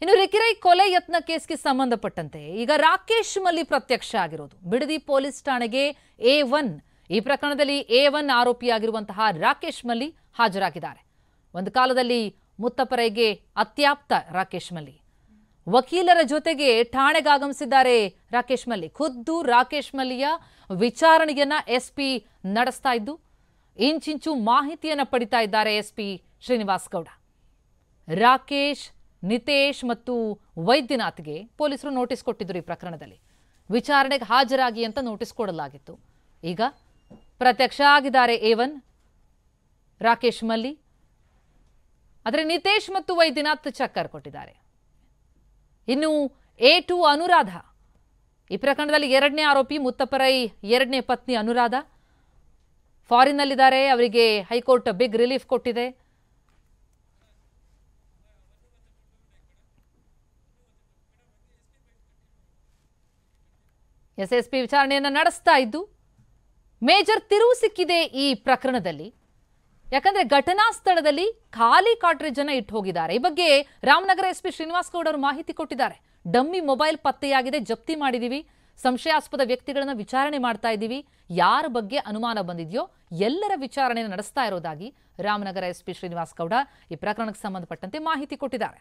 ಇನ್ನು ರಿಕಿರೈ ಕೊಲೆ ಯತ್ನ ಕೇಸ್ಗೆ ಸಂಬಂಧಪಟ್ಟಂತೆ ಈಗ ರಾಕೇಶ್ ಮಲ್ಲಿ ಪ್ರತ್ಯಕ್ಷ ಆಗಿರೋದು. ಬಿಡದಿ ಪೊಲೀಸ್ ಠಾಣೆಗೆ A1 ಈ ಪ್ರಕರಣದಲ್ಲಿ A1 ಆರೋಪಿಯಾಗಿರುವಂತಹ ರಾಕೇಶ್ ಮಲ್ಲಿ ಹಾಜರಾಗಿದ್ದಾರೆ. ಒಂದು ಕಾಲದಲ್ಲಿ ಮುತ್ತಪರೈಗೆ ಅತ್ಯಾಪ್ತ ರಾಕೇಶ್ ಮಲ್ಲಿ ವಕೀಲರ ಜೊತೆಗೆ ಠಾಣೆಗೆ ಆಗಮಿಸಿದ್ದಾರೆ. ರಾಕೇಶ್ ಮಲ್ಲಿ ಖುದ್ದು ರಾಕೇಶ್ ಮಲ್ಲಿಯ ವಿಚಾರಣೆಯನ್ನ ಎಸ್ಪಿ ನಡೆಸ್ತಾ ಇದ್ದು ಇಂಚಿಂಚು ಮಾಹಿತಿಯನ್ನು ಪಡಿತಾ ಇದ್ದಾರೆ ಎಸ್ಪಿ ಶ್ರೀನಿವಾಸ್ ಗೌಡ. ರಾಕೇಶ್, ನಿತೇಶ್ ಮತ್ತು ವೈದ್ಯನಾಥ್ಗೆ ಪೊಲೀಸರು ನೋಟಿಸ್ ಕೊಟ್ಟಿದ್ದರು. ಈ ಪ್ರಕರಣದಲ್ಲಿ ವಿಚಾರಣೆಗೆ ಹಾಜರಾಗಿ ಅಂತ ನೋಟಿಸ್ ಕೊಡಲಾಗಿತ್ತು. ಈಗ ಪ್ರತ್ಯಕ್ಷ ಆಗಿದ್ದಾರೆ A1 ರಾಕೇಶ್ ಮಲ್ಲಿ. ಆದರೆ ನಿತೇಶ್ ಮತ್ತು ವೈದ್ಯನಾಥ್ ಚಕ್ಕರ್ ಕೊಟ್ಟಿದ್ದಾರೆ. ಇನ್ನು A2 ಅನುರಾಧ, ಈ ಪ್ರಕರಣದಲ್ಲಿ ಎರಡನೇ ಆರೋಪಿ ಮುತ್ತಪರೈ ಎರಡನೇ ಪತ್ನಿ ಅನುರಾಧ ಫಾರಿನ್ನಲ್ಲಿದ್ದಾರೆ. ಅವರಿಗೆ ಹೈಕೋರ್ಟ್ ಬಿಗ್ ರಿಲೀಫ್ ಕೊಟ್ಟಿದೆ. SSP ವಿಚಾರಣೆಯನ್ನು ನಡೆಸ್ತಾ ಇದ್ದು ಮೇಜರ್ ತಿರುವು ಸಿಕ್ಕಿದೆ ಈ ಪ್ರಕರಣದಲ್ಲಿ. ಯಾಕಂದ್ರೆ ಘಟನಾ ಸ್ಥಳದಲ್ಲಿ ಖಾಲಿ ಕಾಟ್ರೇಜ್ ಅನ್ನು ಇಟ್ಟು ಹೋಗಿದ್ದಾರೆ. ಈ ಬಗ್ಗೆ ರಾಮನಗರ SP ಶ್ರೀನಿವಾಸ್ ಗೌಡ ಅವರು ಮಾಹಿತಿ ಕೊಟ್ಟಿದ್ದಾರೆ. ಡಮ್ಮಿ ಮೊಬೈಲ್ ಪತ್ತೆಯಾಗಿದೆ, ಜಪ್ತಿ ಮಾಡಿದೀವಿ, ಸಂಶಯಾಸ್ಪದ ವ್ಯಕ್ತಿಗಳನ್ನ ವಿಚಾರಣೆ ಮಾಡ್ತಾ ಇದ್ದೀವಿ, ಯಾರ ಬಗ್ಗೆ ಅನುಮಾನ ಬಂದಿದೆಯೋ ಎಲ್ಲರ ವಿಚಾರಣೆಯನ್ನು ನಡೆಸ್ತಾ ಇರೋದಾಗಿ ರಾಮನಗರ SP ಶ್ರೀನಿವಾಸ್ ಗೌಡ ಈ ಪ್ರಕರಣಕ್ಕೆ ಸಂಬಂಧಪಟ್ಟಂತೆ ಮಾಹಿತಿ ಕೊಟ್ಟಿದ್ದಾರೆ.